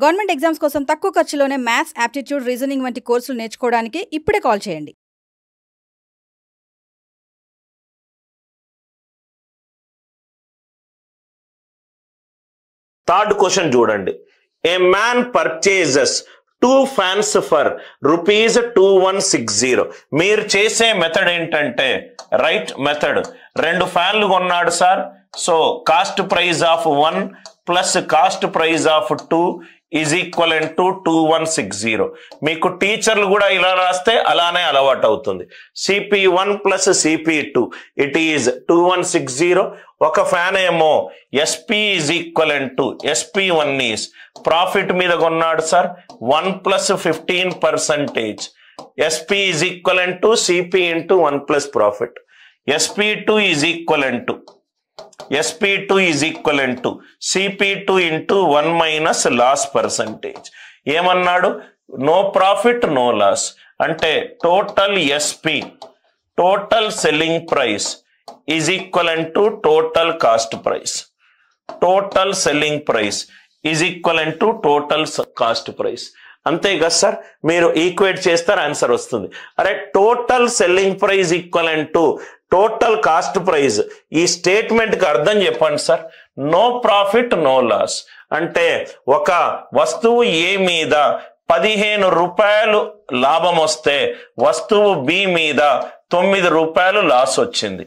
Government exams కోసం తక్కువ ఖర్చులోనే maths, aptitude, reasoning వంటి కోర్సులు నేర్చుకోవడానికి ఇప్పుడే కాల్ చేయండి. థర్డ్ క్వశ్చన్ చూడండి. ఏ మ్యాన్ పర్చేజెస్ 2 fans ఫర్ ₹2160. మీరు చేసే మెథడ్ ఏంటంటే రైట్ మెథడ్. 2 ఫ్యాన్లు కొన్నాడు sir. So cost price of 1 plus cost price of 2 is equivalent to 2160. మీకు టీచర్లు కూడా ఇలా రాస్తే అలానే అలవాటు అవుతుంది. CP1 plus CP2 it is 2160. ఒక ఫ్యాన్ ఏమో SP is equivalent to SP1 is profit మీద కొన్నాడు sir 1 plus 15%. SP is equivalent to CP into 1 plus profit. SP2 is equivalent to SP2 is equivalent to CP2 into 1 minus loss percentage. ఏమన్నాడు? No profit no loss అంటే total SP total selling price is equivalent to total cost price. Total selling price is equivalent to total cost price. అంతే కదా sir, మీరు equate చేస్తారు answer వస్తుంది. అరే total selling price equivalent to total cost price, ఈ statement కి అర్థం చెప్పండి సార్. నో ప్రాఫిట్ నో లాస్ అంటే ఒక వస్తువు ఏ మీద ₹15 లాభం వస్తే వస్తువు బి మీద ₹9 లాస్ వచ్చింది.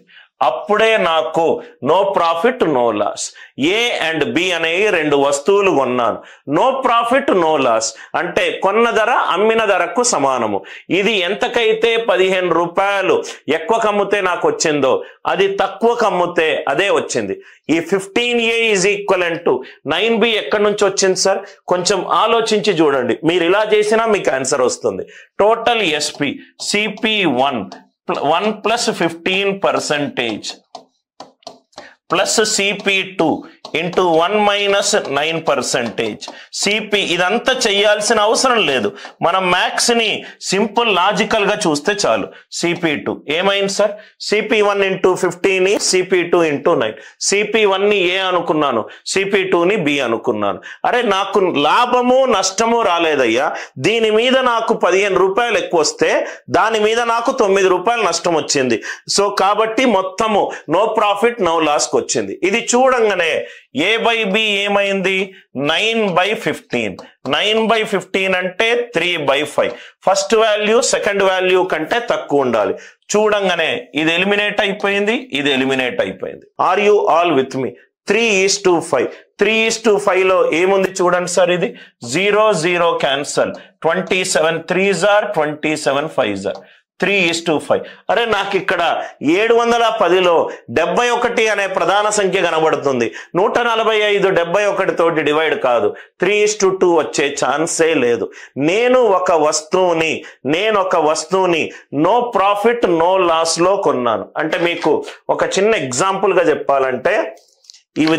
అప్పుడే నాకు no profit no loss. A and B అనేవి 2 వస్తువులు కొన్నాను. నో ప్రాఫిట్ నో లాస్ అంటే కొన్న ధర అమ్మిన ధరకు సమానము. ఇది ఎంతకైతే ₹15 ఎక్కువ కమ్మితే నాకు వచ్చిందో అది తక్కువ కమ్మితే అదే వచ్చింది. ఈ 15A is equivalent to 9B ఎక్కడి నుంచి వచ్చింది సార్? కొంచెం ఆలోచించి చూడండి. మీరు ఇలా చేసినా మీకు ఆన్సర్ వస్తుంది. Total SP CP1 1 plus 15% plus CP2 into 1 minus 9%. CP ఇదంతా చేయాల్సిన అవసరం లేదు. మనం మ్యాథ్స్ ని సింపుల్ లాజికల్ గా చూస్తే చాలు. CP2 ఏమైంది sir? CP1 into 15 CP2 into 9. CP1 ని ఏ అనుకున్నాను, CP2 ని బి అనుకున్నాను. అరే నాకు లాభము నష్టము రాలేదయ్యా. దీని మీద నాకు ₹15 ఎక్కువ వస్తే దాని మీద నాకు ₹9 నష్టం వచ్చింది. సో కాబట్టి మొత్తము నో ప్రాఫిట్ నో లాస్ వచ్చింది. ఇది చూడంగానే A by B ఏమైంది? 9/15. 9/15 అంటే 3/5. ఫస్ట్ వాల్యూ సెకండ్ వాల్యూ కంటే తక్కువ ఉండాలి. చూడంగానే ఇది ఎలిమినేట్ అయిపోయింది, ఇది ఎలిమినేట్ అయిపోయింది. Are you all with me? 3:5. 3:5 లో ఏముంది చూడండి సార్. ఇది 0 0 cancel. 27 3s are 27 5s are 3:5. అరే నాకు ఇక్కడ 710లో 71 అనే ప్రధాన సంఖ్య కనబడుతుంది. 145 71 తోటి డివైడ్ కాదు. 3:2 వచ్చే ఛాన్సే లేదు. నేను ఒక వస్తువుని నో ప్రాఫిట్ నో లాస్ లో కొన్నాను. అంటే మీకు ఒక చిన్న ఎగ్జాంపుల్ గా చెప్పాలంటే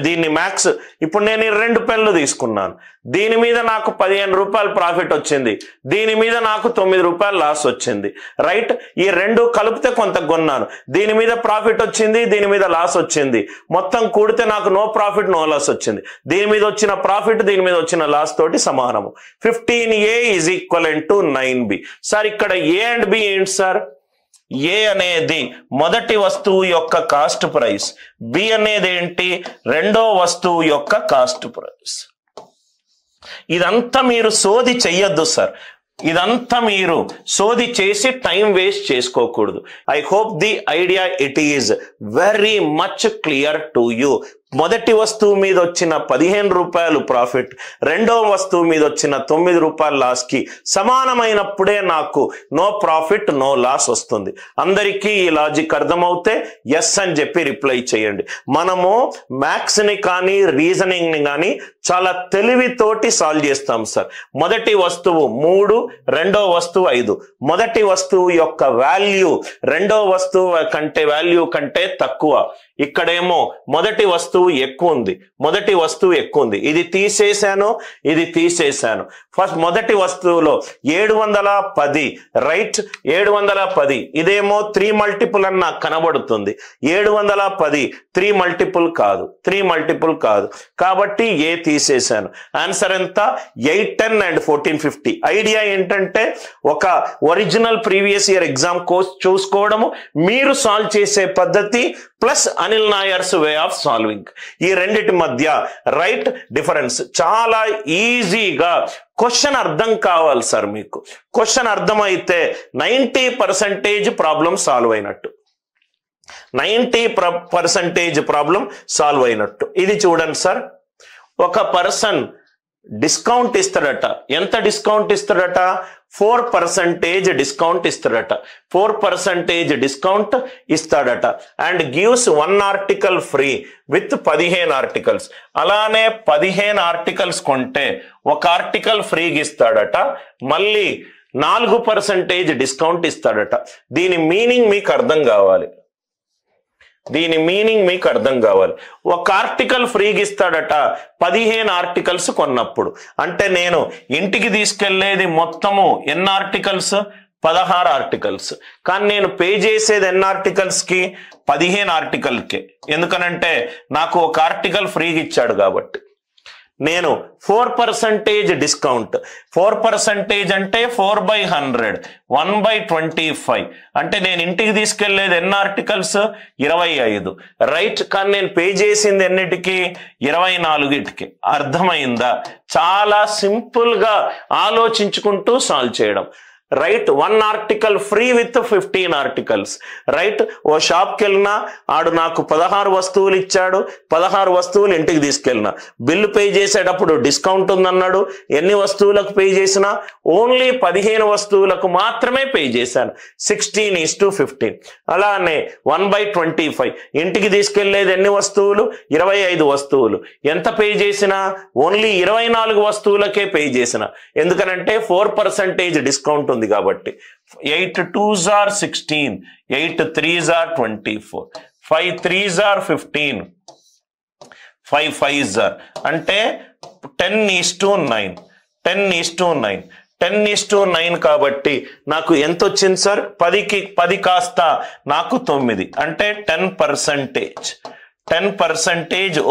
దీన్ని మ్యాక్స్ ఇప్పుడు నేను 2 పెన్లు తీసుకున్నాను. దీని మీద నాకు ₹15 ప్రాఫిట్ వచ్చింది, దీని మీద నాకు ₹9 లాస్ వచ్చింది. రైట్, ఈ 2 కలిపితే కొంత కొన్నాను. దీని మీద ప్రాఫిట్ వచ్చింది, దీని మీద లాస్ వచ్చింది. మొత్తం కూడితే నాకు నో ప్రాఫిట్ నో లాస్ వచ్చింది. దీని మీద వచ్చిన ప్రాఫిట్ దీని మీద వచ్చిన లాస్ తోటి సమానము. 15A is equivalent to 9B. Sir ఇక్కడ ఏ అండ్ బి ఏంటి సార్? ఏ అనేది మొదటి వస్తువు యొక్క కాస్ట్ ప్రైస్, బి అనేది ఏంటి? రెండో వస్తువు యొక్క కాస్ట్ ప్రైస్. ఇదంతా మీరు సోది చెయ్యొద్దు సార్. ఇదంతా మీరు సోది చేసి టైం వేస్ట్ చేసుకోకూడదు. I hope the idea it is very much clear to you. మొదటి వస్తువు మీద వచ్చిన ₹15 ప్రాఫిట్ రెండో వస్తువు మీద వచ్చిన ₹9 లాస్ కి సమానమైనప్పుడే నాకు నో ప్రాఫిట్ నో లాస్ వస్తుంది. అందరికీ ఈ లాజిక్ అర్థమవుతే ఎస్ అని చెప్పి రిప్లై చేయండి. మనము మ్యాథ్స్ ని కానీ రీజనింగ్ ని కానీ చాలా తెలివితోటి సాల్వ్ చేస్తాం సార్. మొదటి వస్తువు 3, రెండో వస్తువు 5. మొదటి వస్తువు యొక్క వాల్యూ రెండో వస్తువు వాల్యూ కంటే తక్కువ. ఇక్కడేమో మొదటి వస్తువు ఎక్కువ ఉంది, ఇది తీసేశాను, ఇది తీసేశాను. ఫస్ట్ మొదటి వస్తువులో 710, రైట్, 710, ఇదేమో 3 మల్టిపుల్ అని నాకు కనబడుతుంది. 710 3 మల్టిపుల్ కాదు, కాబట్టి ఏ తీసేశాను. ఆన్సర్ ఎంత? 8, 10 and 14, 50. ఐడియా ఏంటంటే ఒక original previous year exam course చూసుకోవడము, మీరు సాల్వ్ చేసే పద్ధతి plus Anil Nair's way of solving, ఈ రెండిటి మధ్య రైట్ డిఫరెన్స్. చాలా ఈజీగా క్వశ్చన్ అర్థం కావాలి సార్. మీకు క్వశ్చన్ అర్థమైతే 90% ప్రాబ్లం సాల్వ్ అయినట్టు, 90% ప్రాబ్లం సాల్వ్ అయినట్టు. ఇది చూడండి సార్, ఒక పర్సన్ డిస్కౌంట్ ఇస్తాడట. ఎంత డిస్కౌంట్ ఇస్తాడట? 4% డిస్కౌంట్ ఇస్తాడట. 4% డిస్కౌంట్ ఇస్తాడట. And gives 1 article free with 15 articles. అలానే 15 ఆర్టికల్స్ కొంటే ఒక ఆర్టికల్ ఫ్రీగా ఇస్తాడట, మళ్ళీ 4% డిస్కౌంట్ ఇస్తాడట. దీని మీనింగ్ మీకు అర్థం కావాలి. ఒక ఆర్టికల్ ఫ్రీగా ఇస్తాడట 15 ఆర్టికల్స్ కొన్నప్పుడు. అంటే నేను ఇంటికి తీసుకెళ్లేది మొత్తము ఎన్ని ఆర్టికల్స్? 16 ఆర్టికల్స్. కానీ నేను పే చేసేది ఎన్ని ఆర్టికల్స్ కి? 15 ఆర్టికల్కే. ఎందుకనంటే నాకు ఒక ఆర్టికల్ ఫ్రీగా ఇచ్చాడు కాబట్టి. నేను 4% డిస్కౌంట్, 4% అంటే 4/100, 1/25. అంటే నేను ఇంటికి తీసుకెళ్లేది ఎన్ని ఆర్టికల్స్? 25, రైట్. కానీ నేను పే చేసింది ఎన్నిటికి? 24కి. అర్థమైందా? చాలా సింపుల్ గా ఆలోచించుకుంటూ సాల్వ్ చేయడం. Right, 1 article free with 15 articles. Right, ఓ షాప్కి వెళ్ళినా ఆడు నాకు 16 వస్తువులు ఇచ్చాడు, 16 వస్తువులు ఇంటికి తీసుకెళ్ళినా, బిల్లు పే చేసేటప్పుడు డిస్కౌంట్ ఉందన్నాడు. ఎన్ని వస్తువులకు పే చేసినా? ఓన్లీ 15 వస్తువులకు మాత్రమే పే చేశాను. 16:15. అలానే 1/25. ఇంటికి తీసుకెళ్లేది ఎన్ని వస్తువులు? 25 వస్తువులు. ఎంత పే చేసినా? ఓన్లీ 24 వస్తువులకే పే చేసిన. ఎందుకనంటే 4% డిస్కౌంట్ ఉంది కాబట్టి. 8 2s are 16, 8 3s are 24, 5 3s are 15, 5 5s are అంటే 10:9, 10:9, 10:9 కాబట్టి నాకు ఎంత వచ్చింది సార్? 10కి 10 కాస్త నాకు 9, అంటే 10%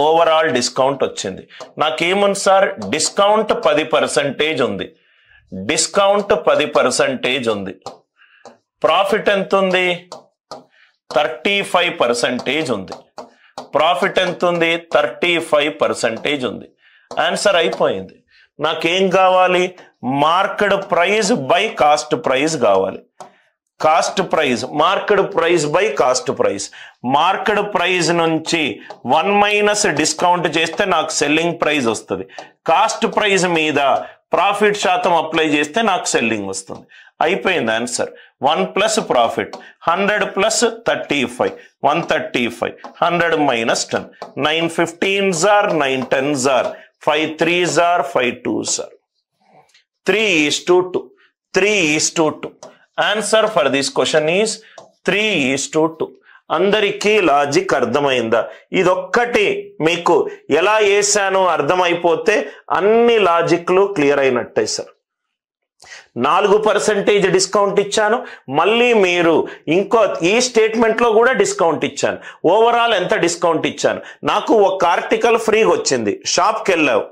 ఓవరాల్ డిస్కౌంట్ వచ్చింది. నాకేముంది సార్? డిస్కౌంట్ 10% ఉంది, డిస్కౌంట్ 10% ఉంది. ప్రాఫిట్ ఎంత ఉంది? 35% ఉంది. ప్రాఫిట్ ఎంత ఉంది? 35% ఉంది. ఆన్సర్ అయిపోయింది. నాకేం కావాలి? Market price by cost price కావాలి. Cost price, market price by cost price. Market price నుంచి 1 - డిస్కౌంట్ చేస్తే నాకు సెల్లింగ్ ప్రైస్ వస్తుంది. కాస్ట్ ప్రైస్ మీద ప్రాఫిట్ శాతం అప్లై చేస్తే నాకు సెల్లింగ్ వస్తుంది. అయిపోయింది answer. 1 + profit, 100 + 35, 135, 100 - 10, 9 15s are 9 10s are 5 3s are 5 2s are 3:2. 3:2. Answer for this question is 3:2. అందరికీ లాజిక్ అర్థమైందా? ఇదొక్కటి మీకు ఎలా వేసానో అర్థమైపోతే అన్ని లాజిక్లు క్లియర్ అయినట్టే సార్. 4% డిస్కౌంట్ ఇచ్చాను, మళ్ళీ మీరు ఇంకో ఈ స్టేట్మెంట్ లో కూడా డిస్కౌంట్ ఇచ్చాను. ఓవరాల్ ఎంత డిస్కౌంట్ ఇచ్చాను? నాకు ఒక ఆర్టికల్ ఫ్రీగా వచ్చింది. షాప్కి వెళ్ళావు,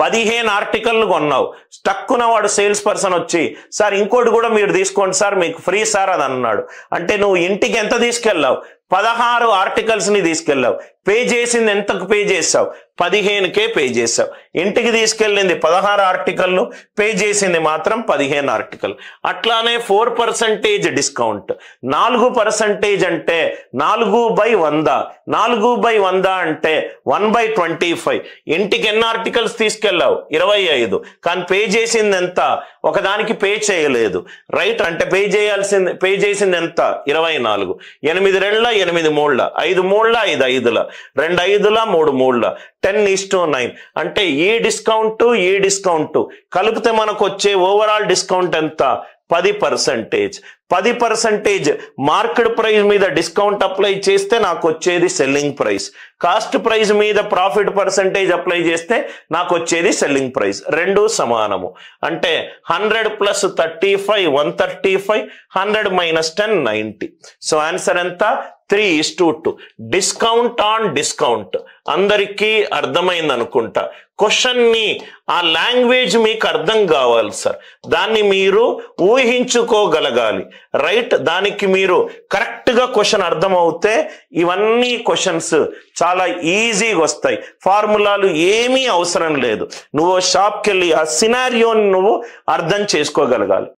15 ఆర్టికల్ కొన్నావు. స్టక్కున వాడు సేల్స్ పర్సన్ వచ్చి, సార్ ఇంకోటి కూడా మీరు తీసుకోండి సార్, మీకు ఫ్రీ సార్ అని అన్నాడు. అంటే నువ్వు ఇంటికి ఎంత తీసుకెళ్ళావు? 16 ఆర్టికల్స్ ని తీసుకెళ్ళావు. పే చేసింది ఎంతకు పే చేసావు? 15కే పే చేసావు. ఇంటికి తీసుకెళ్ళింది 16 ఆర్టికల్ను, పే చేసింది మాత్రం 15 ఆర్టికల్. అట్లానే 4% డిస్కౌంట్. 4% అంటే 4/100, 4/100 అంటే 1/25. ఇంటికి ఎన్ని ఆర్టికల్స్ తీసుకెళ్ళావు? 25. కానీ పే చేసింది ఎంత? ఒకదానికి పే చేయలేదు, రైట్. అంటే పే చేసింది ఎంత? 24. 8 2 8 3 5 3 5 5 2 5 3 3 10:9. అంటే ఈ డిస్కౌంట్ కలిపితే మనకు వచ్చే ఓవరాల్ డిస్కౌంట్ ఎంత? 10%. 10% మార్కెట్ ప్రైస్ మీద డిస్కౌంట్ అప్లై చేస్తే నాకు వచ్చేది సెల్లింగ్ ప్రైస్. కాస్ట్ ప్రైస్ మీద ప్రాఫిట్ పర్సంటేజ్ అప్లై చేస్తే నాకు వచ్చేది సెల్లింగ్ ప్రైస్. రెండు సమానము. అంటే 100 + 35 135, 100 - 10 90. సో ఆన్సర్ ఎంత? 3:2. Discount on discount. అందరికీ అర్థమైంది అనుకుంటా. క్వశ్చన్ ని ఆ లాంగ్వేజ్ మీకు అర్థం కావాలి సార్. దాన్ని మీరు ఊహించుకోగలగాలి, రైట్? దానికి మీరు కరెక్ట్ గా క్వశ్చన్ అర్థం అవుతే ఇవన్నీ క్వశ్చన్స్ చాలా ఈజీగా వస్తాయి. ఫార్ములాలు ఏమీ అవసరం లేదు. నువ్వు షాప్కి వెళ్ళి ఆ సినారియోని నువ్వు అర్థం చేసుకోగలగాలి.